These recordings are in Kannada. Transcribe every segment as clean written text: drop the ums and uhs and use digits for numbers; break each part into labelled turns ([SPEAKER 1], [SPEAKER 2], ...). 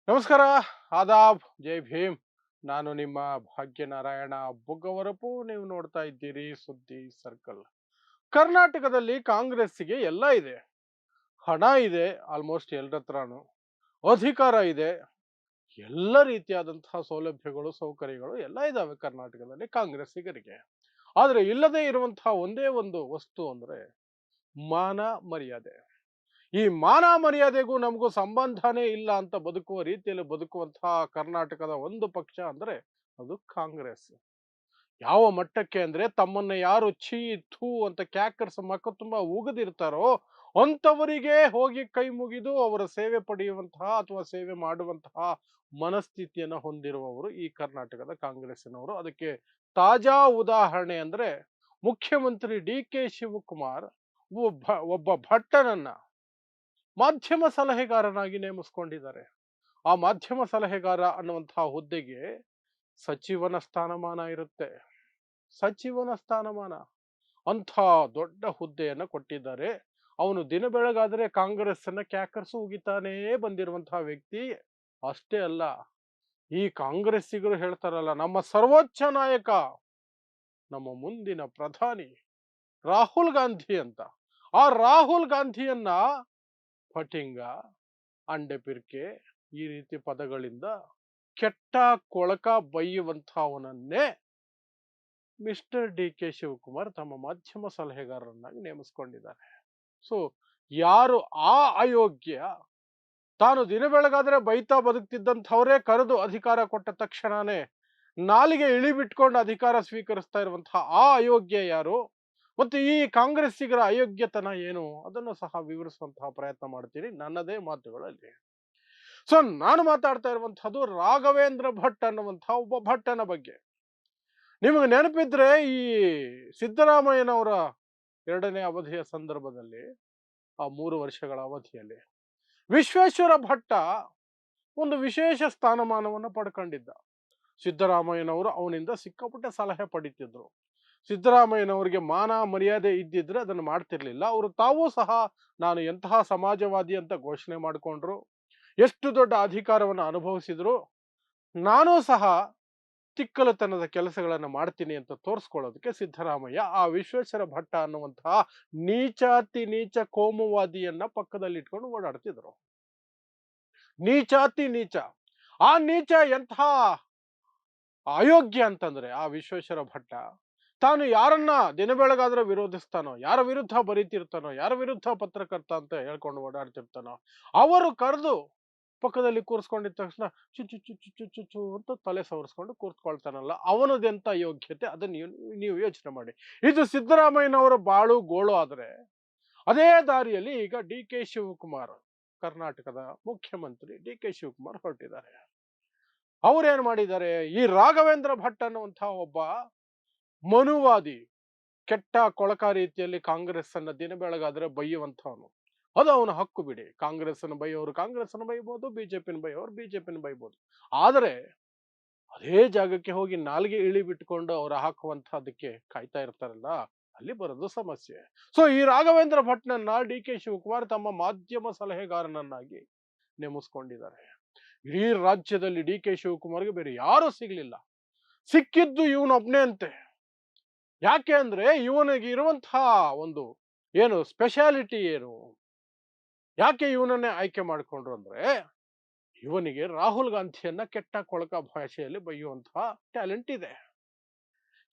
[SPEAKER 1] ನಮಸ್ಕಾರ, ಆದಾಬ್, ಜೈ ಭೀಮ್. ನಾನು ನಿಮ್ಮ ಭಾಗ್ಯನಾರಾಯಣ ಬುಗ್ಗವರಪು. ನೀವು ನೋಡ್ತಾ ಇದ್ದೀರಿ ಸುದ್ದಿ ಸರ್ಕಲ್. ಕರ್ನಾಟಕದಲ್ಲಿ ಕಾಂಗ್ರೆಸ್ಸಿಗೆ ಎಲ್ಲ ಇದೆ. ಹಣ ಇದೆ, ಆಲ್ಮೋಸ್ಟ್ ಎಲ್ಲರ ಹತ್ರನೂ. ಅಧಿಕಾರ ಇದೆ. ಎಲ್ಲ ರೀತಿಯಾದಂತಹ ಸೌಲಭ್ಯಗಳು, ಸೌಕರ್ಯಗಳು ಎಲ್ಲ ಇದಾವೆ ಕರ್ನಾಟಕದಲ್ಲಿ ಕಾಂಗ್ರೆಸ್ಸಿಗರಿಗೆ. ಆದರೆ ಇಲ್ಲದೆ ಇರುವಂತಹ ಒಂದೇ ಒಂದು ವಸ್ತು ಅಂದ್ರೆ ಮಾನ ಮರ್ಯಾದೆ. ಈ ಮಾನ ಮರ್ಯಾದೆಗೂ ನಮಗೂ ಸಂಬಂಧನೇ ಇಲ್ಲ ಅಂತ ಬದುಕುವ ರೀತಿಯಲ್ಲಿ ಬದುಕುವಂತಹ ಕರ್ನಾಟಕದ ಒಂದು ಪಕ್ಷ ಅಂದ್ರೆ ಅದು ಕಾಂಗ್ರೆಸ್. ಯಾವ ಮಟ್ಟಕ್ಕೆ ಅಂದ್ರೆ ತಮ್ಮನ್ನ ಯಾರು ಛೀ ಥೂ ಅಂತ ಕ್ಯಾಕರ್ಸ್ ಮಕ್ಕ ತುಂಬಾ ಉಗಿದಿರ್ತಾರೋ ಅಂಥವರಿಗೆ ಹೋಗಿ ಕೈ ಮುಗಿದು ಅವರ ಸೇವೆ ಪಡೆಯುವಂತಹ ಅಥವಾ ಸೇವೆ ಮಾಡುವಂತಹ ಮನಸ್ಥಿತಿಯನ್ನ ಹೊಂದಿರುವವರು ಈ ಕರ್ನಾಟಕದ ಕಾಂಗ್ರೆಸ್ಸಿನವರು. ಅದಕ್ಕೆ ತಾಜಾ ಉದಾಹರಣೆ ಅಂದ್ರೆ ಮುಖ್ಯಮಂತ್ರಿ ಡಿ.ಕೆ. ಶಿವಕುಮಾರ್ ಒಬ್ಬ ಒಬ್ಬ ಭಟ್ಟನನ್ನ ಮಾಧ್ಯಮ ಸಲಹೆಗಾರನಾಗಿ ನೇಮಿಸ್ಕೊಂಡಿದ್ದಾರೆ. ಆ ಮಾಧ್ಯಮ ಸಲಹೆಗಾರ ಅನ್ನುವಂತಹ ಹುದ್ದೆಗೆ ಸಚಿವನ ಸ್ಥಾನಮಾನ ಇರುತ್ತೆ. ಸಚಿವನ ಸ್ಥಾನಮಾನ ಅಂಥ ದೊಡ್ಡ ಹುದ್ದೆಯನ್ನ ಕೊಟ್ಟಿದ್ದಾರೆ. ಅವನು ದಿನ ಬೆಳಗಾದ್ರೆ ಕಾಂಗ್ರೆಸ್ ಅನ್ನ ಕ್ಯಾಕರ್ಸು ಉಗಿತಾನೇ ಬಂದಿರುವಂತಹ ವ್ಯಕ್ತಿ. ಅಷ್ಟೇ ಅಲ್ಲ, ಈ ಕಾಂಗ್ರೆಸ್ಸಿಗರು ಹೇಳ್ತಾರಲ್ಲ, ನಮ್ಮ ಸರ್ವೋಚ್ಚ ನಾಯಕ, ನಮ್ಮ ಮುಂದಿನ ಪ್ರಧಾನಿ ರಾಹುಲ್ ಗಾಂಧಿ ಅಂತ. ಆ ರಾಹುಲ್ ಗಾಂಧಿಯನ್ನ ಫಟಿಂಗ, ಅಂಡೆ ಪಿರ್ಕೆ ಈ ರೀತಿ ಪದಗಳಿಂದ ಕೆಟ್ಟ ಕೊಳಕ ಬೈಯುವಂತಹವನನ್ನೇ ಮಿಸ್ಟರ್ ಡಿ.ಕೆ. ಶಿವಕುಮಾರ್ ತಮ್ಮ ಮಾಧ್ಯಮ ಸಲಹೆಗಾರರನ್ನಾಗಿ ನೇಮಿಸ್ಕೊಂಡಿದ್ದಾರೆ. ಸೊ ಯಾರು ಆ ಅಯೋಗ್ಯ, ತಾನು ದಿನ ಬೆಳಗಾದ್ರೆ ಬೈತಾ ಬದುಕ್ತಿದ್ದಂಥವರೇ ಕರೆದು ಅಧಿಕಾರ ಕೊಟ್ಟ ತಕ್ಷಣನೇ ನಾಲಿಗೆ ಇಳಿಬಿಟ್ಕೊಂಡು ಅಧಿಕಾರ ಸ್ವೀಕರಿಸ್ತಾ ಇರುವಂತಹ ಆ ಅಯೋಗ್ಯ ಯಾರು, ಮತ್ತು ಈ ಕಾಂಗ್ರೆಸ್ಸಿಗರ ಅಯೋಗ್ಯತನ ಏನು, ಅದನ್ನು ಸಹ ವಿವರಿಸುವಂತಹ ಪ್ರಯತ್ನ ಮಾಡ್ತೀನಿ ನನ್ನದೇ ಮಾತುಗಳಲ್ಲಿ. ಸೊ ನಾನು ಮಾತಾಡ್ತಾ ಇರುವಂತಹದ್ದು ರಾಘವೇಂದ್ರ ಭಟ್ ಅನ್ನುವಂತಹ ಒಬ್ಬ ಭಟ್ಟನ ಬಗ್ಗೆ. ನಿಮಗೆ ನೆನಪಿದ್ರೆ ಈ ಸಿದ್ದರಾಮಯ್ಯನವರ ಎರಡನೇ ಅವಧಿಯ ಸಂದರ್ಭದಲ್ಲಿ, ಆ 3 ವರ್ಷಗಳ ಅವಧಿಯಲ್ಲಿ ವಿಶ್ವೇಶ್ವರ ಭಟ್ಟ ಒಂದು ವಿಶೇಷ ಸ್ಥಾನಮಾನವನ್ನು ಪಡ್ಕೊಂಡಿದ್ದ. ಸಿದ್ದರಾಮಯ್ಯನವರು ಅವನಿಂದ ಸಿಕ್ಕಾಪಟ್ಟೆ ಸಲಹೆ ಪಡಿತಿದ್ರು. ಸಿದ್ದರಾಮಯ್ಯನವರಿಗೆ ಮಾನ ಮರ್ಯಾದೆ ಇದ್ದಿದ್ರೆ ಅದನ್ನು ಮಾಡ್ತಿರ್ಲಿಲ್ಲ. ಅವರು ತಾವೂ ಸಹ ನಾನು ಎಂತಹ ಸಮಾಜವಾದಿ ಅಂತ ಘೋಷಣೆ ಮಾಡಿಕೊಂಡ್ರು, ಎಷ್ಟು ದೊಡ್ಡ ಅಧಿಕಾರವನ್ನು ಅನುಭವಿಸಿದ್ರು, ನಾನೂ ಸಹ ತಿಕ್ಕಲತನದ ಕೆಲಸಗಳನ್ನು ಮಾಡ್ತೀನಿ ಅಂತ ತೋರಿಸ್ಕೊಳ್ಳೋದಕ್ಕೆ ಸಿದ್ದರಾಮಯ್ಯ ಆ ವಿಶ್ವೇಶ್ವರ ಭಟ್ಟ ಅನ್ನುವಂತಹ ನೀಚಾತಿ ನೀಚ ಕೋಮುವಾದಿಯನ್ನ ಪಕ್ಕದಲ್ಲಿ ಇಟ್ಕೊಂಡು ಓಡಾಡ್ತಿದ್ರು. ನೀಚಾತಿ ನೀಚ. ಆ ನೀಚ ಎಂಥ ಅಯೋಗ್ಯ ಅಂತಂದ್ರೆ ಆ ವಿಶ್ವೇಶ್ವರ ಭಟ್ಟ ತಾನು ಯಾರನ್ನ ದಿನ ಬೆಳಗಾದ್ರೆ ವಿರೋಧಿಸ್ತಾನೋ, ಯಾರ ವಿರುದ್ಧ ಬರೀತಿರ್ತಾನೋ, ಯಾರ ವಿರುದ್ಧ ಪತ್ರಕರ್ತ ಅಂತ ಹೇಳ್ಕೊಂಡು ಓಡಾಡ್ತಿರ್ತಾನೋ, ಅವರು ಕರೆದು ಪಕ್ಕದಲ್ಲಿ ಕೂರಿಸ್ಕೊಂಡಿದ ತಕ್ಷಣ ಚು ಚು ಚು ಚು ಚು ಚು ಚು ಅಂತ ತಲೆ ಸವರಿಸ್ಕೊಂಡು ಕೂರ್ತ್ಕೊಳ್ತಾನಲ್ಲ, ಅವನದೆಂತ ಯೋಗ್ಯತೆ, ಅದನ್ನ ನೀವು ಯೋಚನೆ ಮಾಡಿ. ಇದು ಸಿದ್ದರಾಮಯ್ಯನವರ ಬಾಳು ಗೋಳು ಆದ್ರೆ, ಅದೇ ದಾರಿಯಲ್ಲಿ ಈಗ ಡಿ.ಕೆ. ಶಿವಕುಮಾರ್, ಕರ್ನಾಟಕದ ಮುಖ್ಯಮಂತ್ರಿ ಡಿ.ಕೆ. ಶಿವಕುಮಾರ್ ಹೊರಟಿದ್ದಾರೆ. ಅವ್ರೇನ್ ಮಾಡಿದ್ದಾರೆ, ಈ ರಾಘವೇಂದ್ರ ಭಟ್ ಅನ್ನುವಂತಹ ಒಬ್ಬ ಮನುವಾದಿ, ಕೆಟ್ಟ ಕೊಳಕ ರೀತಿಯಲ್ಲಿ ಕಾಂಗ್ರೆಸ್ ಅನ್ನ ದಿನ ಬೆಳಗಾದ್ರೆ ಬೈಯುವಂತವನು. ಅದು ಅವನ ಹಕ್ಕು ಬಿಡಿ. ಕಾಂಗ್ರೆಸ್ ಅನ್ನು ಬೈಯೋರು ಕಾಂಗ್ರೆಸ್ ಅನ್ನು ಬೈಬಹುದು, ಬಿಜೆಪಿನ ಬೈಯೋರು ಬಿಜೆಪಿನ ಬೈಬಹುದು. ಆದರೆ ಅದೇ ಜಾಗಕ್ಕೆ ಹೋಗಿ ನಾಲ್ಗೆ ಇಳಿ ಬಿಟ್ಕೊಂಡು ಅವ್ರು ಹಾಕುವಂತಹದಕ್ಕೆ ಕಾಯ್ತಾ ಇರ್ತಾರಲ್ಲ, ಅಲ್ಲಿ ಬರೋದು ಸಮಸ್ಯೆ. ಸೊ ಈ ರಾಘವೇಂದ್ರ ಭಟ್ನನ್ನ ಡಿ.ಕೆ. ಶಿವಕುಮಾರ್ ತಮ್ಮ ಮಾಧ್ಯಮ ಸಲಹೆಗಾರನನ್ನಾಗಿ ನೇಮಿಸ್ಕೊಂಡಿದ್ದಾರೆ. ಇಡೀ ರಾಜ್ಯದಲ್ಲಿ ಡಿ.ಕೆ. ಶಿವಕುಮಾರ್ಗೆ ಬೇರೆ ಯಾರೂ ಸಿಗ್ಲಿಲ್ಲ. ಸಿಕ್ಕಿದ್ದು ಇವನೊಬ್ನೇ ಅಂತೆ. ಯಾಕೆ ಅಂದ್ರೆ ಇವನಿಗೆ ಇರುವಂತಹ ಒಂದು ಏನು ಸ್ಪೆಷಾಲಿಟಿ ಏನು, ಯಾಕೆ ಇವನನ್ನೇ ಆಯ್ಕೆ ಮಾಡಿಕೊಂಡ್ರು ಅಂದ್ರೆ, ಇವನಿಗೆ ರಾಹುಲ್ ಗಾಂಧಿಯನ್ನ ಕೆಟ್ಟ ಕೊಳಕ ಭಾಷೆಯಲ್ಲಿ ಬೈಯುವಂತಹ ಟ್ಯಾಲೆಂಟ್ ಇದೆ.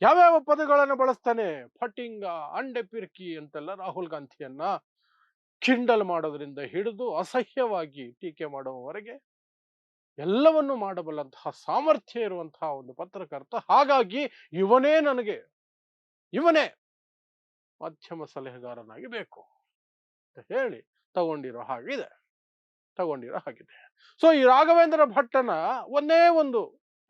[SPEAKER 1] ಯಾವ್ಯಾವ ಪದಗಳನ್ನು ಬಳಸ್ತಾನೆ, ಫಟಿಂಗ, ಅಂಡೆ ಪಿರ್ಕಿ ಅಂತೆಲ್ಲ ರಾಹುಲ್ ಗಾಂಧಿಯನ್ನ ಕಿಂಡಲ್ ಮಾಡೋದ್ರಿಂದ ಹಿಡಿದು ಅಸಹ್ಯವಾಗಿ ಟೀಕೆ ಮಾಡುವವರೆಗೆ ಎಲ್ಲವನ್ನೂ ಮಾಡಬಲ್ಲಂತಹ ಸಾಮರ್ಥ್ಯ ಇರುವಂತಹ ಒಂದು ಪತ್ರಕರ್ತ. ಹಾಗಾಗಿ ಇವನೇ ಮಾಧ್ಯಮ ಸಲಹೆಗಾರನಾಗಿ ಬೇಕು ಅಂತ ಹೇಳಿ ತಗೊಂಡಿರೋ ಹಾಗಿದೆ ತಗೊಂಡಿರೋ ಹಾಗಿದೆ. ಸೊ ಈ ರಾಘವೇಂದ್ರ ಭಟ್ಟನ ಒಂದೇ ಒಂದು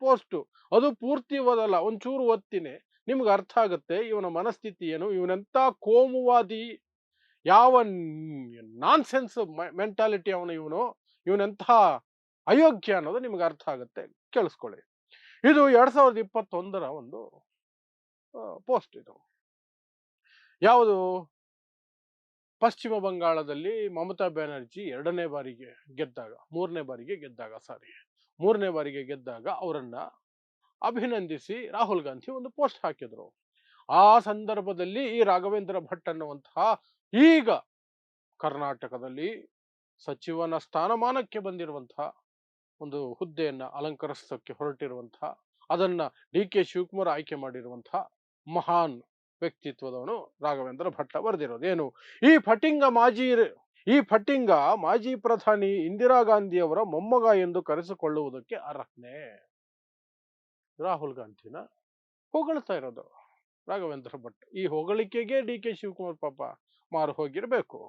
[SPEAKER 1] ಪೋಸ್ಟು, ಅದು ಪೂರ್ತಿ ಓದಲ್ಲ, ಒಂಚೂರು ಓದ್ತೀನಿ, ನಿಮ್ಗೆ ಅರ್ಥ ಆಗುತ್ತೆ ಇವನ ಮನಸ್ಥಿತಿ ಏನು, ಇವನೆಂತ ಕೋಮುವಾದಿ, ಯಾವ ನಾನ್ಸೆನ್ಸ್ ಮೆಂಟಾಲಿಟಿ ಇವನೆಂಥ ಅಯೋಗ್ಯ ಅನ್ನೋದು ನಿಮ್ಗೆ ಅರ್ಥ ಆಗುತ್ತೆ. ಕೇಳಿಸ್ಕೊಳ್ಳಿ. ಇದು 2021ರ ಒಂದು ಪೋಸ್ಟ್. ಇದು ಯಾವುದು, ಪಶ್ಚಿಮ ಬಂಗಾಳದಲ್ಲಿ ಮಮತಾ ಬ್ಯಾನರ್ಜಿ ಮೂರನೇ ಬಾರಿಗೆ ಗೆದ್ದಾಗ ಅವರನ್ನ ಅಭಿನಂದಿಸಿ ರಾಹುಲ್ ಗಾಂಧಿ ಒಂದು ಪೋಸ್ಟ್ ಹಾಕಿದ್ರು. ಆ ಸಂದರ್ಭದಲ್ಲಿ ಈ ರಾಘವೇಂದ್ರ ಭಟ್ ಅನ್ನುವಂತಹ ಈಗ ಕರ್ನಾಟಕದಲ್ಲಿ ಸಚಿವನ ಸ್ಥಾನಮಾನಕ್ಕೆ ಬಂದಿರುವಂತಹ ಒಂದು ಹುದ್ದೆಯನ್ನ ಅಲಂಕರಿಸೋಕೆ ಹೊರಟಿರುವಂತಹ, ಅದನ್ನ ಡಿ ಕೆ ಶಿವಕುಮಾರ್ ಆಯ್ಕೆ ಮಾಡಿರುವಂತಹ ಮಹಾನ್ ವ್ಯಕ್ತಿತ್ವದವನು ರಾಘವೇಂದ್ರ ಭಟ್ಟ ಬರೆದಿರೋದು ಏನು, ಈ ಫಟಿಂಗ ಮಾಜಿ ಪ್ರಧಾನಿ ಇಂದಿರಾ ಗಾಂಧಿ ಅವರ ಮೊಮ್ಮಗ ಎಂದು ಕರೆಸಿಕೊಳ್ಳುವುದಕ್ಕೆ ಅರ್ಹನೇ. ರಾಹುಲ್ ಗಾಂಧಿನ ಹೊಗಳ್ತಾ ಇರೋದು ರಾಘವೇಂದ್ರ ಭಟ್. ಈ ಹೊಗಳಿಕೆಗೆ ಡಿ ಕೆ ಶಿವಕುಮಾರ್ ಪಾಪ ಮಾರು ಹೋಗಿರಬೇಕು.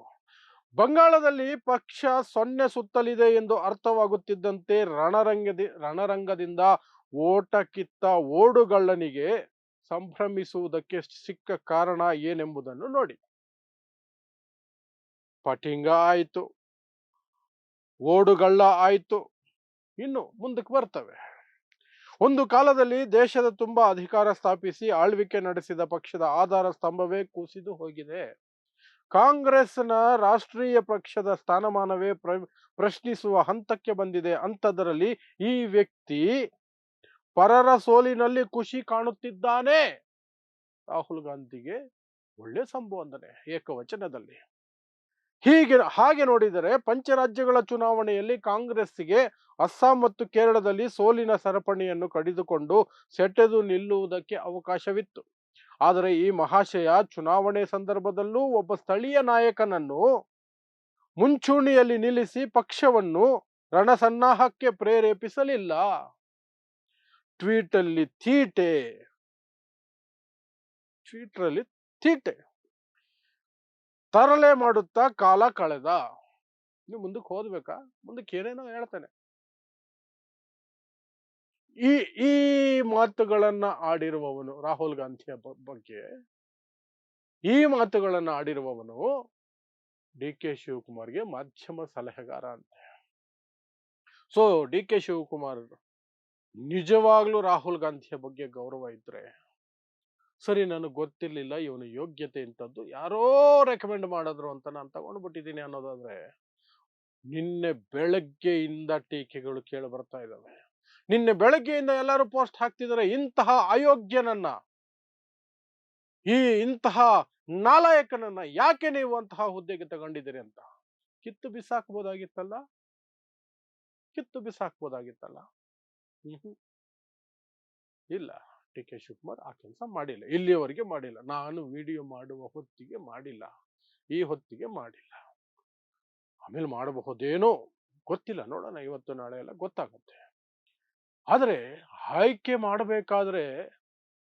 [SPEAKER 1] ಬಂಗಾಳದಲ್ಲಿ ಪಕ್ಷ ಸೊನ್ನೆ ಸುತ್ತಲಿದೆ ಎಂದು ಅರ್ಥವಾಗುತ್ತಿದ್ದಂತೆ ರಣರಂಗದಿಂದ ಓಟ ಕಿತ್ತ ಓಡುಗಳ್ಳನಿಗೆ ಸಂಭ್ರಮಿಸುವುದಕ್ಕೆ ಸಿಕ್ಕ ಕಾರಣ ಏನೆಂಬುದನ್ನು ನೋಡಿ. ಪಟಿಂಗ ಆಯ್ತು, ಓಡುಗಳ್ಳ ಆಯ್ತು, ಇನ್ನು ಮುಂದಕ್ಕೆ ಬರ್ತವೆ. ಒಂದು ಕಾಲದಲ್ಲಿ ದೇಶದ ತುಂಬಾ ಅಧಿಕಾರ ಸ್ಥಾಪಿಸಿ ಆಳ್ವಿಕೆ ನಡೆಸಿದ ಪಕ್ಷದ ಆಧಾರ ಸ್ತಂಭವೇ ಕುಸಿದು ಹೋಗಿದೆ. ಕಾಂಗ್ರೆಸ್ನ ರಾಷ್ಟ್ರೀಯ ಪಕ್ಷದ ಸ್ಥಾನಮಾನವೇ ಪ್ರಶ್ನಿಸುವ ಹಂತಕ್ಕೆ ಬಂದಿದೆ. ಅಂಥದ್ರಲ್ಲಿ ಈ ವ್ಯಕ್ತಿ ಪರರ ಸೋಲಿನಲ್ಲಿ ಖುಷಿ ಕಾಣುತ್ತಿದ್ದಾನೆ. ರಾಹುಲ್ ಗಾಂಧಿಗೆ ಒಳ್ಳೆ ಸಂಬೋಧನೆ ಏಕವಚನದಲ್ಲಿ. ಹಾಗೆ ನೋಡಿದರೆ ಪಂಚರಾಜ್ಯಗಳ ಚುನಾವಣೆಯಲ್ಲಿ ಕಾಂಗ್ರೆಸ್ಸಿಗೆ ಅಸ್ಸಾಂ ಮತ್ತು ಕೇರಳದಲ್ಲಿ ಸೋಲಿನ ಸರಪಣಿಯನ್ನು ಕಡಿದುಕೊಂಡು ಸೆಟೆದು ನಿಲ್ಲುವುದಕ್ಕೆ ಅವಕಾಶವಿತ್ತು. ಆದರೆ ಈ ಮಹಾಶಯ ಚುನಾವಣೆ ಸಂದರ್ಭದಲ್ಲೂ ಒಬ್ಬ ಸ್ಥಳೀಯ ನಾಯಕನನ್ನು ಮುಂಚೂಣಿಯಲ್ಲಿ ನಿಲ್ಲಿಸಿ ಪಕ್ಷವನ್ನು ರಣಸನ್ನಾಹಕ್ಕೆ ಪ್ರೇರೇಪಿಸಲಿಲ್ಲ. ಟ್ವೀಟಲ್ಲಿ ತೀಟೆ ತರಲೆ ಮಾಡುತ್ತಾ ಕಾಲ ಕಳೆದ. ನೀವು ಮುಂದಕ್ಕೆ ಹೋದ್ಬೇಕಾ? ಮುಂದಕ್ಕೆ ಏನೇನೋ ಹೇಳ್ತಾನೆ. ಈ ಮಾತುಗಳನ್ನ ಆಡಿರುವವನು ರಾಹುಲ್ ಗಾಂಧಿಯ ಬಗ್ಗೆ ಈ ಮಾತುಗಳನ್ನ ಆಡಿರುವವನು ಡಿ ಕೆ ಶಿವಕುಮಾರ್ಗೆ ಮಾಧ್ಯಮ ಸಲಹೆಗಾರ ಅಂತೆ. ಸೊ ಡಿ ಕೆ ಶಿವಕುಮಾರ್ ನಿಜವಾಗ್ಲೂ ರಾಹುಲ್ ಗಾಂಧಿಯ ಬಗ್ಗೆ ಗೌರವ ಇದ್ರೆ, ಸರಿ ನನಗೆ ಗೊತ್ತಿರ್ಲಿಲ್ಲ ಇವನು ಯೋಗ್ಯತೆ ಇಂಥದ್ದು, ಯಾರೋ ರೆಕಮೆಂಡ್ ಮಾಡಿದ್ರು ಅಂತ ನಾನು ತಗೊಂಡ್ಬಿಟ್ಟಿದ್ದೀನಿ ಅನ್ನೋದಾದ್ರೆ, ನಿನ್ನೆ ಬೆಳಗ್ಗೆಯಿಂದ ಟೀಕೆಗಳು ಕೇಳಿ ಬರ್ತಾ ಇದ್ದಾವೆ. ನಿನ್ನೆ ಬೆಳಗ್ಗೆಯಿಂದ ಎಲ್ಲರೂ ಪೋಸ್ಟ್ ಹಾಕ್ತಿದ್ದಾರೆ, ಇಂತಹ ಅಯೋಗ್ಯನನ್ನ, ಇಂತಹ ನಾಲಾಯಕನನ್ನ ಯಾಕೆ ನೀವು ಅಂತಹ ಹುದ್ದೆಗೆ ತಗೊಂಡಿದ್ದೀರಿ ಅಂತ ಕಿತ್ತು ಬಿಸಾಕ್ಬೋದಾಗಿತ್ತಲ್ಲ. ಇಲ್ಲ, ಡಿ ಕೆ ಶಿವಕುಮಾರ್ ಆ ಕೆಲಸ ಮಾಡಿಲ್ಲ, ಇಲ್ಲಿಯವರೆಗೆ ಮಾಡಿಲ್ಲ. ನಾನು ವಿಡಿಯೋ ಮಾಡುವ ಹೊತ್ತಿಗೆ ಮಾಡಿಲ್ಲ, ಈ ಹೊತ್ತಿಗೆ ಮಾಡಿಲ್ಲ. ಆಮೇಲೆ ಮಾಡಬಹುದೇನೋ ಗೊತ್ತಿಲ್ಲ, ನೋಡೋಣ, ಇವತ್ತು ನಾಳೆ ಎಲ್ಲ ಗೊತ್ತಾಗುತ್ತೆ. ಆದರೆ ಆಯ್ಕೆ ಮಾಡಬೇಕಾದ್ರೆ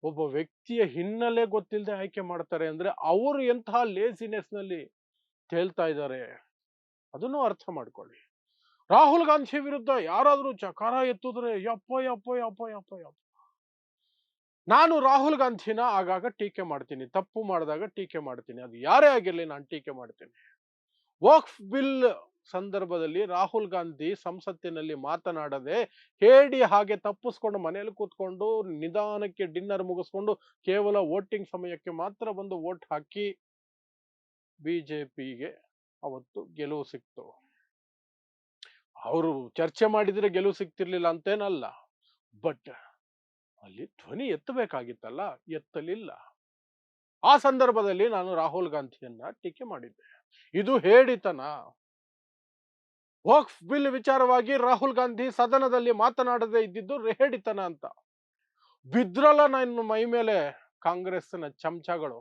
[SPEAKER 1] ಒಬ್ಬ ವ್ಯಕ್ತಿಯ ಹಿನ್ನೆಲೆ ಗೊತ್ತಿಲ್ಲದೆ ಆಯ್ಕೆ ಮಾಡ್ತಾರೆ ಅಂದ್ರೆ ಅವರು ಎಂತಹ ಲೇಸಿನೆಸ್ ನಲ್ಲಿ ತೇಲ್ತಾ ಇದ್ದಾರೆ ಅದನ್ನು ಅರ್ಥ ಮಾಡ್ಕೊಳ್ಳಿ. ರಾಹುಲ್ ಗಾಂಧಿ ವಿರುದ್ಧ ಯಾರಾದ್ರೂ ಚಕಾರ ಎತ್ತಿದ್ರೆ ಯಪ್ಪ. ನಾನು ರಾಹುಲ್ ಗಾಂಧಿನ ಆಗಾಗ ಟೀಕೆ ಮಾಡ್ತೀನಿ, ತಪ್ಪು ಮಾಡಿದಾಗ ಟೀಕೆ ಮಾಡ್ತೀನಿ, ಅದು ಯಾರೇ ಆಗಿರ್ಲಿ ನಾನು ಟೀಕೆ ಮಾಡ್ತೀನಿ. ವಕ್ಫ್ ಬಿಲ್ ಸಂದರ್ಭದಲ್ಲಿ ರಾಹುಲ್ ಗಾಂಧಿ ಸಂಸತ್ತಿನಲ್ಲಿ ಮಾತನಾಡದೆ ಹೇಳಿ ಹಾಗೆ ತಪ್ಪಿಸ್ಕೊಂಡು ಮನೆಯಲ್ಲಿ ಕೂತ್ಕೊಂಡು ನಿಧಾನಕ್ಕೆ ಡಿನ್ನರ್ ಮುಗಿಸ್ಕೊಂಡು ಕೇವಲ ವೋಟಿಂಗ್ ಸಮಯಕ್ಕೆ ಮಾತ್ರ ಬಂದು ವೋಟ್ ಹಾಕಿ ಬಿಜೆಪಿಗೆ ಅವತ್ತು ಗೆಲುವು ಸಿಕ್ತು. ಅವರು ಚರ್ಚೆ ಮಾಡಿದ್ರೆ ಗೆಲುವು ಸಿಕ್ತಿರ್ಲಿಲ್ಲ ಅಂತೇನಲ್ಲ, ಬಟ್ ಅಲ್ಲಿ ಧ್ವನಿ ಎತ್ತಬೇಕಾಗಿತ್ತಲ್ಲ, ಎತ್ತಲಿಲ್ಲ. ಆ ಸಂದರ್ಭದಲ್ಲಿ ನಾನು ರಾಹುಲ್ ಗಾಂಧಿಯನ್ನ ಟೀಕೆ ಮಾಡಿದ್ದೆ. ಇದು ಹೇಡಿತನ. ವಕ್ಫ್ ಬಿಲ್ ವಿಚಾರವಾಗಿ ರಾಹುಲ್ ಗಾಂಧಿ ಸದನದಲ್ಲಿ ಮಾತನಾಡದೆ ಇದ್ದಿದ್ದು ಹೇಡಿತನ ಅಂತ. ಬಿದ್ರಲ್ಲ ನನ್ನ ಮೈ ಮೇಲೆ ಕಾಂಗ್ರೆಸ್ನ ಚಮಚಗಳು.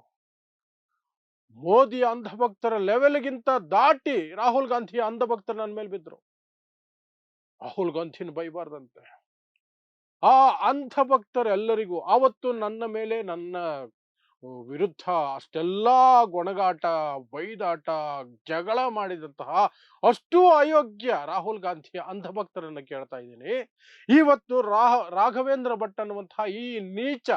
[SPEAKER 1] ಮೋದಿ ಅಂಧಭಕ್ತರ ಲೆವೆಲ್ಗಿಂತ ದಾಟಿ ರಾಹುಲ್ ಗಾಂಧಿಯ ಅಂಧಭಕ್ತರು ನನ್ನ ಮೇಲೆ ಬಿದ್ರು. ರಾಹುಲ್ ಗಾಂಧಿನ ಬೈಬಾರ್ದಂತೆ. ಆ ಅಂಧಭಕ್ತರೆಲ್ಲರಿಗೂ ಆವತ್ತು ನನ್ನ ಮೇಲೆ, ನನ್ನ ವಿರುದ್ಧ ಅಷ್ಟೆಲ್ಲಾ ಗೊಣಗಾಟ, ಬೈದಾಟ, ಜಗಳ ಮಾಡಿದಂತಹ ಅಷ್ಟು ಅಯೋಗ್ಯ ರಾಹುಲ್ ಗಾಂಧಿಯ ಅಂಧಭಕ್ತರನ್ನ ಕೇಳ್ತಾ ಇದ್ದೀನಿ. ಇವತ್ತು ರಾಘವೇಂದ್ರ ಭಟ್ ಅನ್ನುವಂತಹ ಈ ನೀಚ,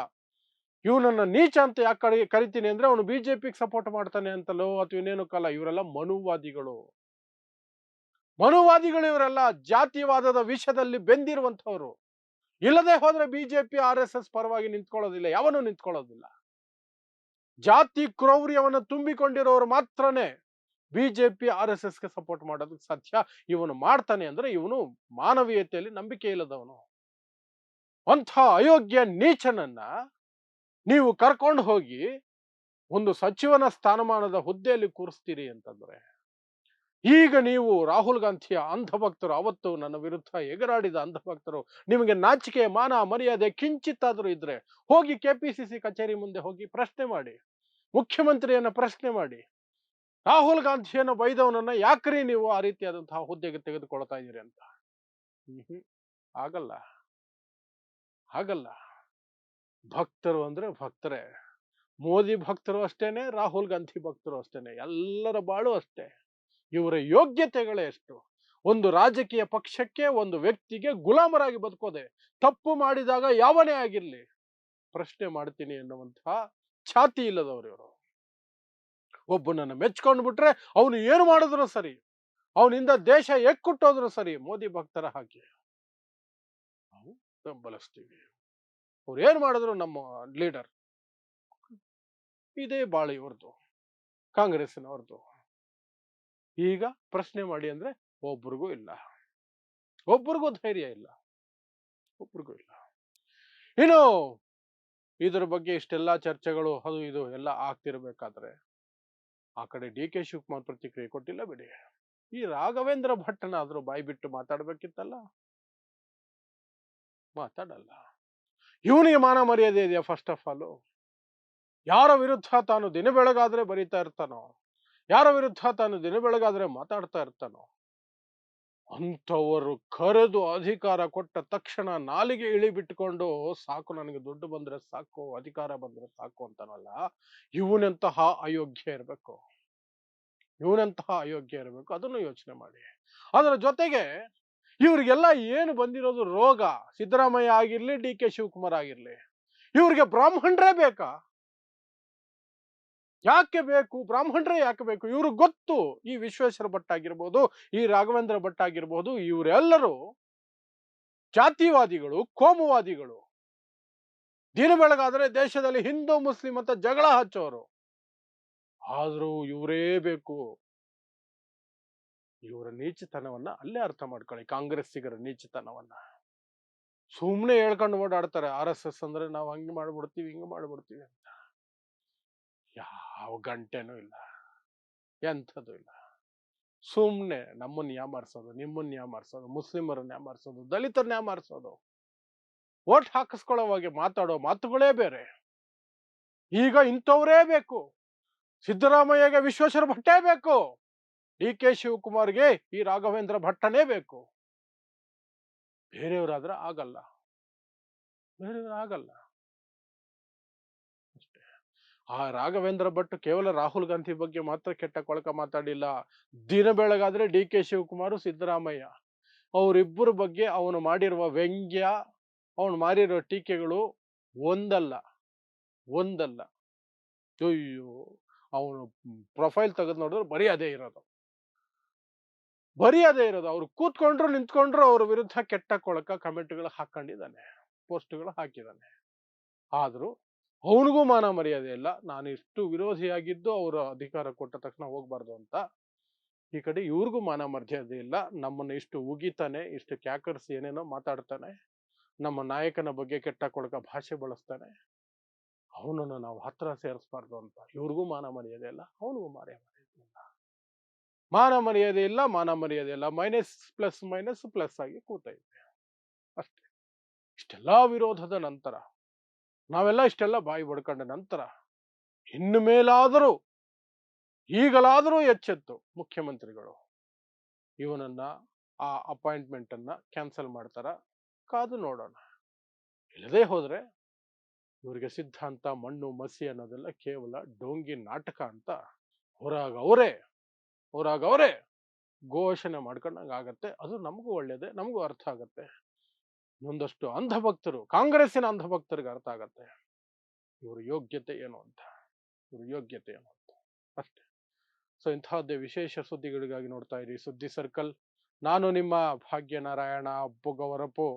[SPEAKER 1] ಇವನನ್ನ ನೀಚ ಅಂತ ಯಾಕೆ ಕರಿತೀನಿ ಅಂದ್ರೆ ಅವನು ಬಿಜೆಪಿಗೆ ಸಪೋರ್ಟ್ ಮಾಡ್ತಾನೆ ಅಂತಲೋ ಅಥವಾ ಇನ್ನೇನು ಕಾಲ. ಇವರೆಲ್ಲ ಮನುವಾದಿಗಳು ಇವರೆಲ್ಲ ಜಾತಿವಾದದ ವಿಷಯದಲ್ಲಿ ಬೆಂದಿರುವಂತವ್ರು. ಇಲ್ಲದೆ ಹೋದ್ರೆ ಬಿಜೆಪಿ RSS ಪರವಾಗಿ ನಿಂತ್ಕೊಳ್ಳೋದಿಲ್ಲ, ಯಾವನು ನಿಂತ್ಕೊಳ್ಳೋದಿಲ್ಲ. ಜಾತಿ ಕ್ರೌರ್ಯವನ್ನು ತುಂಬಿಕೊಂಡಿರೋರು ಮಾತ್ರನೇ ಬಿಜೆಪಿ RSS ಗೆ ಸಪೋರ್ಟ್ ಮಾಡೋದಕ್ಕೆ ಸಾಧ್ಯ? ಇವನು ಮಾಡ್ತಾನೆ ಅಂದ್ರೆ ಇವನು ಮಾನವೀಯತೆಯಲ್ಲಿ ನಂಬಿಕೆ ಇಲ್ಲದವನು. ಅಂಥ ಅಯೋಗ್ಯ ನೀಚನನ್ನ ನೀವು ಕರ್ಕೊಂಡು ಹೋಗಿ ಒಂದು ಸಚಿವನ ಸ್ಥಾನಮಾನದ ಹುದ್ದೆಯಲ್ಲಿ ಕೂರಿಸ್ತೀರಿ ಅಂತಂದ್ರೆ, ಈಗ ನೀವು ರಾಹುಲ್ ಗಾಂಧಿಯ ಅಂಧಭಕ್ತರು, ಅವತ್ತು ನನ್ನ ವಿರುದ್ಧ ಎಗರಾಡಿದ ಅಂಧಭಕ್ತರು, ನಿಮಗೆ ನಾಚಿಕೆ ಮಾನ ಮರ್ಯಾದೆ ಕಿಂಚಿತ್ತಾದರೂ ಇದ್ರೆ ಹೋಗಿ KPCC ಕಚೇರಿ ಮುಂದೆ ಹೋಗಿ ಪ್ರಶ್ನೆ ಮಾಡಿ, ಮುಖ್ಯಮಂತ್ರಿಯನ್ನ ಪ್ರಶ್ನೆ ಮಾಡಿ, ರಾಹುಲ್ ಗಾಂಧಿಯನ್ನು ಬೈದವನನ್ನ ಯಾಕ್ರಿ ನೀವು ಆ ರೀತಿಯಾದಂತಹ ಹುದ್ದೆಗೆ ತೆಗೆದುಕೊಳ್ತಾ ಇದ್ದೀರಿ ಅಂತ. ಆಗಲ್ಲ, ಆಗಲ್ಲ. ಭಕ್ತರು ಅಂದ್ರೆ ಭಕ್ತರೇ. ಮೋದಿ ಭಕ್ತರು ಅಷ್ಟೇನೆ, ರಾಹುಲ್ ಗಾಂಧಿ ಭಕ್ತರು ಅಷ್ಟೇನೆ, ಎಲ್ಲರ ಬಾಳು ಅಷ್ಟೇ. ಇವರ ಯೋಗ್ಯತೆಗಳೇ ಎಷ್ಟು? ಒಂದು ರಾಜಕೀಯ ಪಕ್ಷಕ್ಕೆ, ಒಂದು ವ್ಯಕ್ತಿಗೆ ಗುಲಾಮರಾಗಿ ಬದುಕೋದೆ. ತಪ್ಪು ಮಾಡಿದಾಗ ಯಾವನೇ ಆಗಿರ್ಲಿ ಪ್ರಶ್ನೆ ಮಾಡ್ತೀನಿ ಎನ್ನುವಂತಹ ಛಾತಿ ಇಲ್ಲದವರು ಇವರು. ಒಬ್ಬನನ್ನ ಮೆಚ್ಕೊಂಡು ಬಿಟ್ರೆ ಅವನು ಏನು ಮಾಡಿದ್ರು ಸರಿ, ಅವನಿಂದ ದೇಶ ಎಕ್ಕುಟ್ಟೋದ್ರು ಸರಿ, ಮೋದಿ ಭಕ್ತರ ಹಾಕಿ ನಾವು ಬೆಂಬಲಿಸ್ತೀವಿ. ಅವ್ರು ಏನ್ ಮಾಡಿದ್ರು ನಮ್ಮ ಲೀಡರ್. ಇದೇ ಬಾಳ ಇವ್ರದ್ದು, ಕಾಂಗ್ರೆಸ್ಸಿನವ್ರದ್ದು. ಈಗ ಪ್ರಶ್ನೆ ಮಾಡಿ ಅಂದ್ರೆ ಒಬ್ರಿಗೂ ಇಲ್ಲ, ಒಬ್ರಿಗೂ ಧೈರ್ಯ ಇಲ್ಲ, ಒಬ್ರಿಗೂ ಇಲ್ಲ. ಇನ್ನು ಇದ್ರ ಬಗ್ಗೆ ಇಷ್ಟೆಲ್ಲಾ ಚರ್ಚೆಗಳು ಅದು ಇದು ಎಲ್ಲ ಆಗ್ತಿರ್ಬೇಕಾದ್ರೆ ಆ ಕಡೆ DK ಶಿವಕುಮಾರ್ ಪ್ರತಿಕ್ರಿಯೆ ಕೊಟ್ಟಿಲ್ಲ ಬಿಡಿ. ಈ ರಾಘವೇಂದ್ರ ಭಟ್ಟನಾದ್ರೂ ಬಾಯಿ ಬಿಟ್ಟು ಮಾತಾಡ್ಬೇಕಿತ್ತಲ್ಲ, ಮಾತಾಡಲ್ಲ. ಇವನಿಗೆ ಮಾನ ಮರ್ಯಾದೆ ಇದೆಯಾ? ಫಸ್ಟ್ ಆಫ್ ಆಲ್ ಯಾರ ವಿರುದ್ಧ ತಾನು ದಿನ ಬೆಳಗಾದ್ರೆ ಬರೀತಾ ಇರ್ತಾನೋ, ಯಾರ ವಿರುದ್ಧ ತಾನು ದಿನ ಬೆಳಗಾದ್ರೆ ಮಾತಾಡ್ತಾ ಇರ್ತಾನೋ ಅಂಥವರು ಕರೆದು ಅಧಿಕಾರ ಕೊಟ್ಟ ತಕ್ಷಣ ನಾಲಿಗೆ ಇಳಿ ಬಿಟ್ಕೊಂಡು ಸಾಕು, ನನಗೆ ದುಡ್ಡು ಬಂದ್ರೆ ಸಾಕು, ಅಧಿಕಾರ ಬಂದ್ರೆ ಸಾಕು ಅಂತಾನಲ್ಲ, ಇವನಂತಹ ಅಯೋಗ್ಯ ಇರಬೇಕು, ಇವನಂತಹ ಅಯೋಗ್ಯ ಇರಬೇಕು. ಅದನ್ನು ಯೋಚನೆ ಮಾಡಿ. ಅದರ ಜೊತೆಗೆ ಇವ್ರಿಗೆಲ್ಲ ಏನು ಬಂದಿರೋದು ರೋಗ, ಸಿದ್ದರಾಮಯ್ಯ ಆಗಿರ್ಲಿ, DK ಶಿವಕುಮಾರ್ ಆಗಿರ್ಲಿ, ಇವ್ರಿಗೆ ಬ್ರಾಹ್ಮಣರೇ ಬೇಕಾ? ಯಾಕೆ ಬೇಕು? ಬ್ರಾಹ್ಮಣರೇ ಯಾಕೆ ಬೇಕು? ಇವ್ರು ಗೊತ್ತು, ಈ ವಿಶ್ವೇಶ್ವರ ಭಟ್ ಆಗಿರ್ಬೋದು, ಈ ರಾಘವೇಂದ್ರ ಭಟ್ ಆಗಿರ್ಬೋದು, ಇವರೆಲ್ಲರೂ ಜಾತಿವಾದಿಗಳು, ಕೋಮುವಾದಿಗಳು. ದಿನ ಬೆಳಗಾದ್ರೆ ದೇಶದಲ್ಲಿ ಹಿಂದೂ ಮುಸ್ಲಿಂ ಅಂತ ಜಗಳ ಹಚ್ಚೋರು. ಆದ್ರೂ ಇವರೇ ಬೇಕು. ಇವರ ನೀಚತನವನ್ನ ಅಲ್ಲೇ ಅರ್ಥ ಮಾಡ್ಕೊಳ್ಳಿ, ಕಾಂಗ್ರೆಸ್ಸಿಗರ ನೀಚತನವನ್ನ. ಸುಮ್ನೆ ಹೇಳ್ಕೊಂಡು ಓಡಾಡ್ತಾರೆ RSS ಅಂದ್ರೆ ನಾವು ಹಂಗ್ ಮಾಡ್ಬಿಡ್ತೀವಿ, ಹಿಂಗ್ ಮಾಡ್ಬಿಡ್ತೀವಿ ಅಂತ. ಯಾವ ಗಂಟೆನೂ ಇಲ್ಲ, ಎಂಥದ್ದು ಇಲ್ಲ. ಸುಮ್ನೆ ನಮ್ಮನ್ನ ಯಾಮಾರ್ಸೋದು, ನಿಮ್ಮನ್ನ ಯಾಮಾರ್ಸೋದು, ಮುಸ್ಲಿಮರನ್ನ ಯಾಮಾರ್ಸೋದು, ದಲಿತರನ್ನ ಯಾಮಾರ್ಸೋದು, ಓಟ್ ಹಾಕಿಸ್ಕೊಳ್ಳೋವಾಗೆ ಮಾತಾಡೋ ಮಾತುಗಳೇ ಬೇರೆ. ಈಗ ಇಂಥವ್ರೇ ಬೇಕು. ಸಿದ್ದರಾಮಯ್ಯಗೆ ವಿಶ್ವೇಶ್ವರ ಭಟ್ಟೇ ಬೇಕು, DK ಶಿವಕುಮಾರ್ಗೆ ಈ ರಾಘವೇಂದ್ರ ಭಟ್ಟನೇ ಬೇಕು. ಬೇರೆಯವರಾದ್ರೆ ಆಗಲ್ಲ, ಬೇರೆಯವ್ರು ಆಗಲ್ಲ ಅಷ್ಟೇ. ಆ ರಾಘವೇಂದ್ರ ಭಟ್ ಕೇವಲ ರಾಹುಲ್ ಗಾಂಧಿ ಬಗ್ಗೆ ಮಾತ್ರ ಕೆಟ್ಟ ಕೊಳಕ ಮಾತಾಡಿಲ್ಲ. ದಿನ ಬೆಳಗಾದ್ರೆ DK ಶಿವಕುಮಾರ್, ಸಿದ್ದರಾಮಯ್ಯ ಅವರಿಬ್ಬರ ಬಗ್ಗೆ ಅವನು ಮಾಡಿರುವ ವ್ಯಂಗ್ಯ, ಅವನು ಮಾಡಿರುವ ಟೀಕೆಗಳು ಒಂದಲ್ಲ ಒಂದಲ್ಲ. ಅಯ್ಯೋ, ಅವನು ಪ್ರೊಫೈಲ್ ತೆಗೆದು ನೋಡಿದ್ರೆ ಬರೀ ಅದೇ ಇರೋದು, ಬರೀ ಅದೇ ಇರೋದು. ಅವ್ರು ಕೂತ್ಕೊಂಡ್ರು ನಿಂತ್ಕೊಂಡ್ರು ಅವ್ರ ವಿರುದ್ಧ ಕೆಟ್ಟ ಕೊಳಕ ಕಮೆಂಟ್ಗಳು ಹಾಕೊಂಡಿದ್ದಾನೆ, ಪೋಸ್ಟ್ಗಳು ಹಾಕಿದ್ದಾನೆ. ಆದ್ರೂ ಅವನಿಗೂ ಮಾನ ಮರ್ಯಾದೆ ಇಲ್ಲ. ನಾನು ಇಷ್ಟು ವಿರೋಧಿಯಾಗಿದ್ದು ಅವರು ಅಧಿಕಾರ ಕೊಟ್ಟ ತಕ್ಷಣ ಹೋಗ್ಬಾರ್ದು ಅಂತ. ಈ ಕಡೆ ಇವ್ರಿಗೂ ಮಾನ ಮರ್ಯಾದೆ ಇಲ್ಲ. ನಮ್ಮನ್ನ ಇಷ್ಟು ಉಗಿತಾನೆ, ಇಷ್ಟು ಕ್ಯಾಕರ್ಸ್ ಏನೇನೋ ಮಾತಾಡ್ತಾನೆ, ನಮ್ಮ ನಾಯಕನ ಬಗ್ಗೆ ಕೆಟ್ಟ ಕೊಳಕ ಭಾಷೆ ಬಳಸ್ತಾನೆ. ಅವನನ್ನು ನಾವು ಹತ್ರ ಸೇರಿಸಬಾರ್ದು ಅಂತ ಇವ್ರಿಗೂ ಮಾನ ಮರ್ಯಾದೆ ಇಲ್ಲ, ಅವನಿಗೂ ಮರ್ಯಾದೆ ಇಲ್ಲ. ಮಾನ ಮರ್ಯಾದೆ ಇಲ್ಲ, ಮಾನ ಮರ್ಯಾದೆ ಇಲ್ಲ, ಮೈನಸ್ ಪ್ಲಸ್ ಮೈನಸ್ ಪ್ಲಸ್ ಆಗಿ ಕೂತೈತೆ ಅಷ್ಟೇ. ಇಷ್ಟೆಲ್ಲಾ ವಿರೋಧದ ನಂತರ, ನಾವೆಲ್ಲ ಇಷ್ಟೆಲ್ಲ ಬಾಯಿ ಬಡ್ಕೊಂಡ ನಂತರ, ಇನ್ನು ಮೇಲಾದರೂ ಈಗಲಾದರೂ ಎಚ್ಚೆತ್ತು ಮುಖ್ಯಮಂತ್ರಿಗಳು ಇವನನ್ನ ಆ ಅಪಾಯಿಂಟ್ಮೆಂಟ್ ಅನ್ನ ಕ್ಯಾನ್ಸಲ್ ಮಾಡ್ತಾರ, ಕಾದು ನೋಡೋಣ. ಇಲ್ಲದೆ ಹೋದ್ರೆ ಇವರಿಗೆ ಸಿದ್ಧಾಂತ ಮಣ್ಣು ಮಸಿ ಅನ್ನೋದೆಲ್ಲ ಕೇವಲ ಡೋಂಗಿ ನಾಟಕ ಅಂತ ಹೊರಾಗವರೇ ಘೋಷಣೆ ಮಾಡ್ಕೊಂಡಂಗೆ ಆಗತ್ತೆ. ಅದು ನಮಗೂ ಒಳ್ಳೇದೆ, ನಮಗೂ ಅರ್ಥ ಆಗತ್ತೆ. ಒಂದಷ್ಟು ಅಂಧಭಕ್ತರು, ಕಾಂಗ್ರೆಸ್ಸಿನ ಅಂಧಭಕ್ತರಿಗೆ ಅರ್ಥ ಆಗತ್ತೆ ಇವ್ರ ಯೋಗ್ಯತೆ ಏನು ಅಂತ, ಇವ್ರ ಯೋಗ್ಯತೆ ಏನು ಅಂತ ಅಷ್ಟೇ. ಸೊ ಇಂತಹದ್ದೇ ವಿಶೇಷ ಸುದ್ದಿಗಳಿಗಾಗಿ ನೋಡ್ತಾ ಇರಿ ಸುದ್ದಿ ಸರ್ಕಲ್. ನಾನು ನಿಮ್ಮ ಭಾಗ್ಯನಾರಾಯಣ ಬುಗವರಪು.